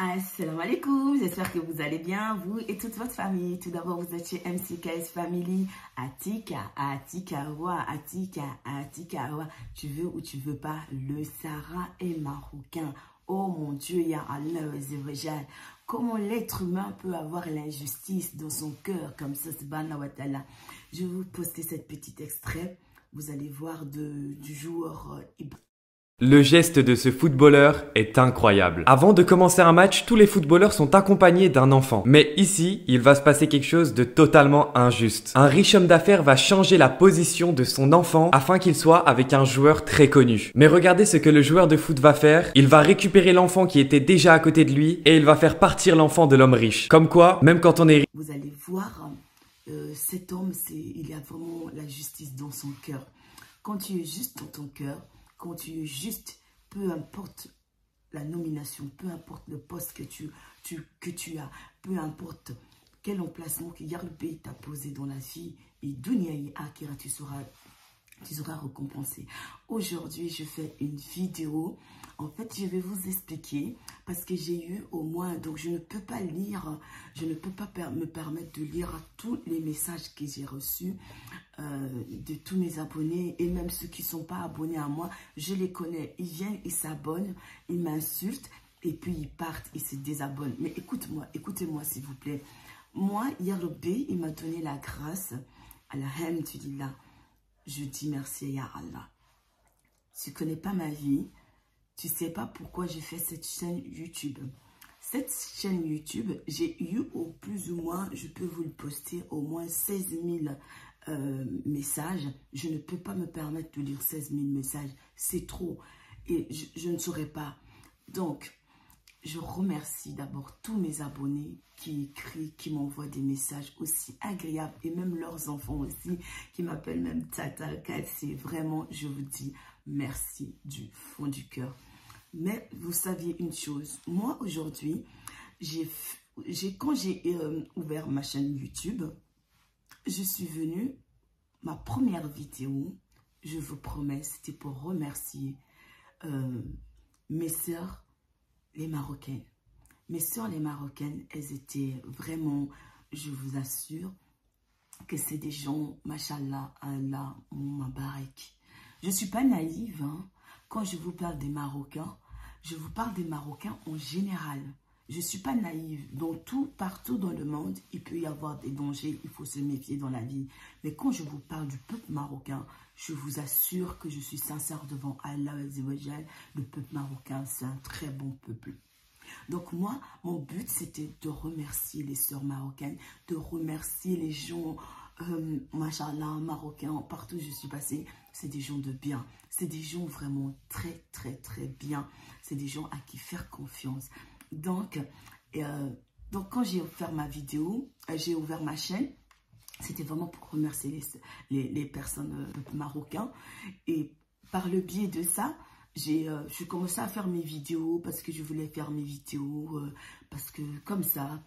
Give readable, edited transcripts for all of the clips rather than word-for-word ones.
Assalamu alaikum, j'espère que vous allez bien, vous et toute votre famille. Tout d'abord, vous êtes chez MCKS Family, Atika, Atikawa, Atika, Atikawa. Tu veux ou tu veux pas, le Sahara est marocain. Oh mon Dieu, ya Allah, comment l'être humain peut avoir l'injustice dans son cœur comme ça, subhanahu wa ta'ala. Je vais vous poster cette petite extrait. Vous allez voir du joueur Le geste de ce footballeur est incroyable. Avant de commencer un match, tous les footballeurs sont accompagnés d'un enfant. Mais ici, il va se passer quelque chose de totalement injuste. Un riche homme d'affaires va changer la position de son enfant afin qu'il soit avec un joueur très connu. Mais regardez ce que le joueur de foot va faire. Il va récupérer l'enfant qui était déjà à côté de lui et il va faire partir l'enfant de l'homme riche. Comme quoi, même quand on est riche... Vous allez voir, cet homme, il a vraiment la justice dans son cœur. Quand tu es juste dans ton cœur, quand tu es juste, peu importe la nomination, peu importe le poste que tu as, peu importe quel emplacement que Yarubé t'a posé dans la vie, et Dunya et Akira, tu seras récompensé. Aujourd'hui, je fais une vidéo. En fait, je vais vous expliquer parce que j'ai eu au moins, donc je ne peux pas lire, je ne peux pas me permettre de lire tous les messages que j'ai reçus de tous mes abonnés et même ceux qui ne sont pas abonnés à moi. Je les connais, ils viennent, ils s'abonnent, ils m'insultent et puis ils partent, ils se désabonnent. Mais écoutez-moi s'il vous plaît. Moi, Yarubé, il m'a donné la grâce, alhamdulillah. Je dis merci à Allah. Tu ne connais pas ma vie. Tu ne sais pas pourquoi j'ai fait cette chaîne YouTube. Cette chaîne YouTube, j'ai eu au plus ou moins, je peux vous le poster, au moins 16 000 messages. Je ne peux pas me permettre de lire 16 000 messages. C'est trop. Et je ne saurais pas. Donc, je remercie d'abord tous mes abonnés qui écrivent, qui m'envoient des messages aussi agréables et même leurs enfants aussi qui m'appellent même Tata Kat. C'est vraiment, je vous dis merci du fond du cœur. Mais vous saviez une chose, moi aujourd'hui, quand j'ai ouvert ma chaîne YouTube, je suis venue, ma première vidéo, je vous promets, c'était pour remercier mes sœurs, les Marocaines. Mes sœurs, les Marocaines, elles étaient vraiment, je vous assure, que c'est des gens, machallah, Allah, Moumabarek. Je ne suis pas naïve, hein. Quand je vous parle des Marocains, je vous parle des Marocains en général. Je ne suis pas naïve. Partout dans le monde, il peut y avoir des dangers, il faut se méfier dans la vie. Mais quand je vous parle du peuple marocain, je vous assure que je suis sincère devant Allah. Le peuple marocain, c'est un très bon peuple. Donc moi, mon but, c'était de remercier les sœurs marocaines, de remercier les gens, machallah, marocains, partout où je suis passée. C'est des gens de bien. C'est des gens vraiment très, très, très bien. C'est des gens à qui faire confiance. Donc quand j'ai ouvert ma vidéo, j'ai ouvert ma chaîne, c'était vraiment pour remercier les personnes marocaines. Et par le biais de ça, j'ai commencé à faire mes vidéos parce que je voulais faire mes vidéos, parce que comme ça,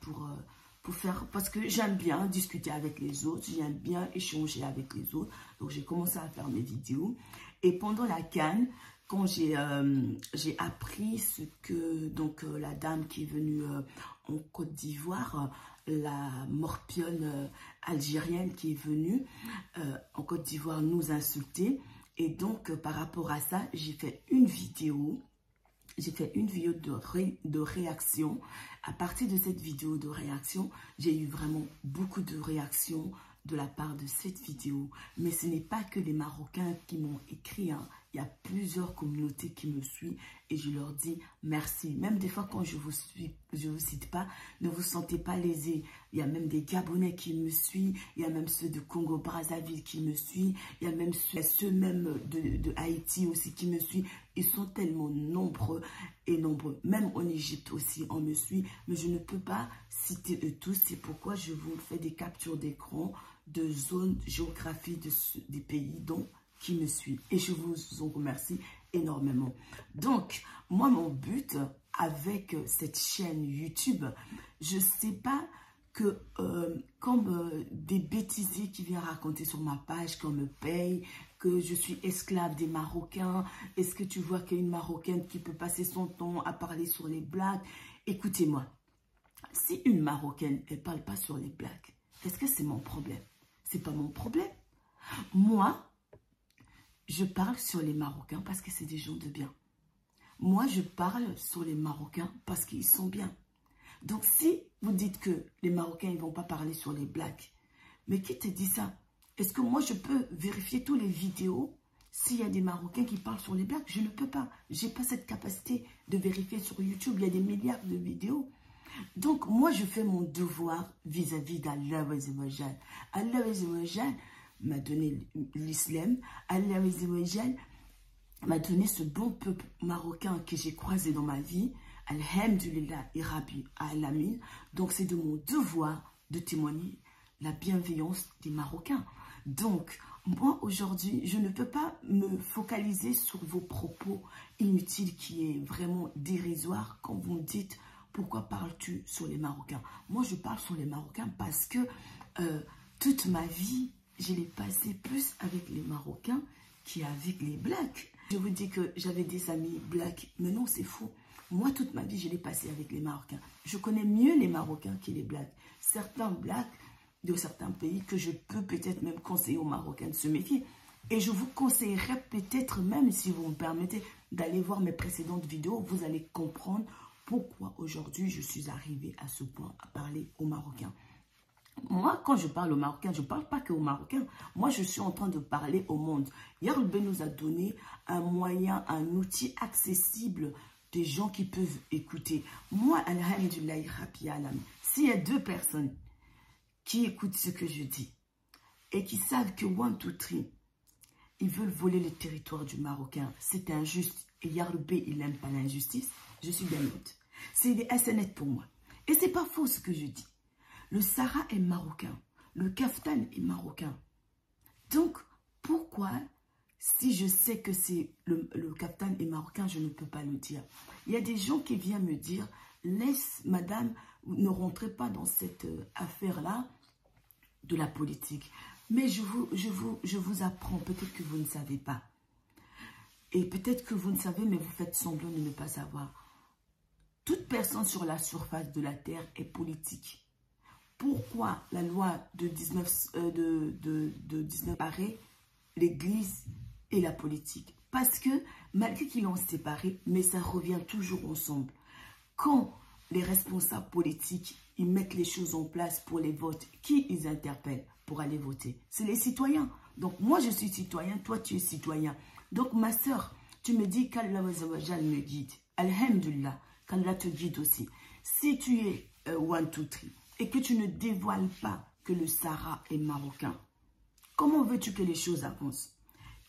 parce que j'aime bien discuter avec les autres, j'aime bien échanger avec les autres. Donc j'ai commencé à faire mes vidéos. Et pendant la CAN, quand j'ai appris ce que la dame qui est venue en Côte d'Ivoire, la morpionne algérienne qui est venue en Côte d'Ivoire nous insulter. Et donc par rapport à ça, j'ai fait une vidéo. J'ai fait une vidéo de réaction. À partir de cette vidéo de réaction, j'ai eu vraiment beaucoup de réactions de la part de cette vidéo. Mais ce n'est pas que les Marocains qui m'ont écrit, hein. Il y a plusieurs communautés qui me suivent et je leur dis merci. Même des fois quand je vous cite pas, ne vous sentez pas lésés. Il y a même des Gabonais qui me suivent, il y a même ceux de Congo-Brazzaville qui me suivent, il y a même ceux même de Haïti aussi qui me suivent. Ils sont tellement nombreux et nombreux. Même en Égypte aussi, on me suit. Mais je ne peux pas citer eux tous. C'est pourquoi je vous fais des captures d'écran de zones géographiques des pays qui me suivent. Et je vous en remercie énormément. Donc, moi, mon but avec cette chaîne YouTube, je ne sais pas que comme des bêtisiers qui viennent raconter sur ma page qu'on me paye, que je suis esclave des Marocains. Est-ce que tu vois qu'il y a une Marocaine qui peut passer son temps à parler sur les blagues Écoutez-moi, si une Marocaine, elle ne parle pas sur les Blacks, est-ce que c'est mon problème? C'est pas mon problème. Moi, je parle sur les Marocains parce que c'est des gens de bien. Moi, je parle sur les Marocains parce qu'ils sont bien. Donc, si vous dites que les Marocains ne vont pas parler sur les Blacks, mais qui te dit ça? Est-ce que moi, je peux vérifier toutes les vidéos s'il y a des Marocains qui parlent sur les Blacks? Je ne peux pas. Je n'ai pas cette capacité de vérifier sur YouTube. Il y a des milliards de vidéos. Donc, moi, je fais mon devoir vis-à-vis d'Allah Azzawajal. Allah Azzawajal m'a donné l'islam. Allah Azzawajal m'a donné ce bon peuple marocain que j'ai croisé dans ma vie. Alhamdulillah, Rabbi Alamin. Donc, c'est de mon devoir de témoigner la bienveillance des Marocains. Donc, moi, aujourd'hui, je ne peux pas me focaliser sur vos propos inutiles qui est vraiment dérisoire quand vous me dites pourquoi parles-tu sur les Marocains. Moi, je parle sur les Marocains parce que toute ma vie, je l'ai passé plus avec les Marocains qu'avec les Blacks. Je vous dis que j'avais des amis Blacks, mais non, c'est faux. Moi, toute ma vie, je l'ai passé avec les Marocains. Je connais mieux les Marocains que les Blacks. Certains Blacks de certains pays que je peux peut-être même conseiller aux Marocains de se méfier. Et je vous conseillerais peut-être même, si vous me permettez, d'aller voir mes précédentes vidéos. Vous allez comprendre pourquoi aujourd'hui je suis arrivée à ce point à parler aux Marocains. Moi, quand je parle aux Marocains, je ne parle pas que aux Marocains. Moi, je suis en train de parler au monde. Yarb nous a donné un moyen, un outil accessible des gens qui peuvent écouter. Moi, alhamdulillah, Rabbi Alam, s'il y a 2 personnes qui écoutent ce que je dis et qui savent que 1, 2, 3, ils veulent voler le territoire du Marocain, c'est injuste et Yarb, il n'aime pas l'injustice, je suis bien net. C'est assez net pour moi. Et c'est pas faux ce que je dis. Le Sahara est marocain, le Kaftan est marocain. Donc, pourquoi, si je sais que c'est le Kaftan est marocain, je ne peux pas le dire? Il y a des gens qui viennent me dire, laisse madame, ne rentrez pas dans cette affaire-là de la politique. Mais je vous apprends, peut-être que vous ne savez pas. Et peut-être que vous ne savez, mais vous faites semblant de ne pas savoir. Toute personne sur la surface de la terre est politique. Pourquoi la loi de 19 paraît l'église et la politique? Parce que malgré qu'ils l'ont séparé, mais ça revient toujours ensemble. Quand les responsables politiques, ils mettent les choses en place pour les votes, qui ils interpellent pour aller voter? C'est les citoyens. Donc moi je suis citoyen, toi tu es citoyen. Donc ma soeur, tu me dis qu'Allah me guide. Alhamdulillah, qu'Allah te guide aussi. Si tu es 1, 2, 3 et que tu ne dévoiles pas que le Sahara est marocain, comment veux-tu que les choses avancent?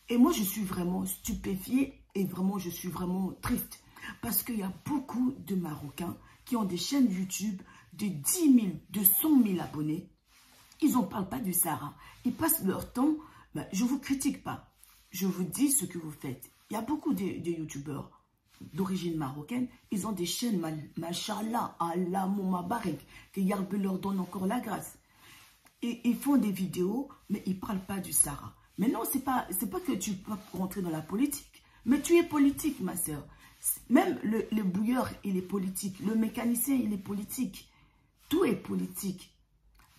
Et moi je suis vraiment stupéfiée et vraiment je suis vraiment triste. Parce qu'il y a beaucoup de Marocains qui ont des chaînes YouTube de 10 000, de 100 000 abonnés. Ils n'en parlent pas du Sahara. Ils passent leur temps. Ben, je ne vous critique pas. Je vous dis ce que vous faites. Il y a beaucoup de YouTubeurs d'origine marocaine. Ils ont des chaînes, machallah, Allah Moumabarek, que Yarb leur donne encore la grâce. Et ils font des vidéos, mais ils ne parlent pas du Sahara. Mais non, ce n'est pas que tu peux rentrer dans la politique. Mais tu es politique, ma soeur. Même le bouilleur, il est politique. Le mécanicien, il est politique. Tout est politique.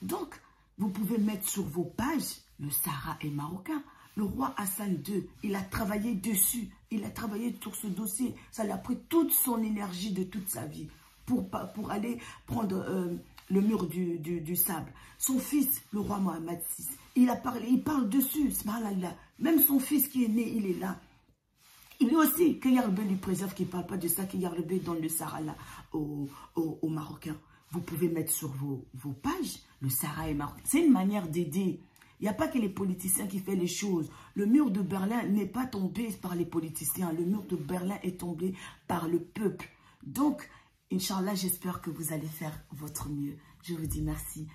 Donc, vous pouvez mettre sur vos pages, le Sahara est marocain. Le roi Hassan II, il a travaillé dessus. Il a travaillé sur ce dossier. Ça lui a pris toute son énergie de toute sa vie pour aller prendre le mur du sable. Son fils, le roi Mohamed VI, il parle dessus. Même son fils qui est né, il est là. Il est aussi, que Yarb lui préserve, qui ne parle pas de ça, que Yarb donne le Sahara là, aux Marocains. Vous pouvez mettre sur vos pages, le Sahara est marocain. C'est une manière d'aider. Il n'y a pas que les politiciens qui font les choses. Le mur de Berlin n'est pas tombé par les politiciens. Le mur de Berlin est tombé par le peuple. Donc, Inch'Allah, j'espère que vous allez faire votre mieux. Je vous dis merci.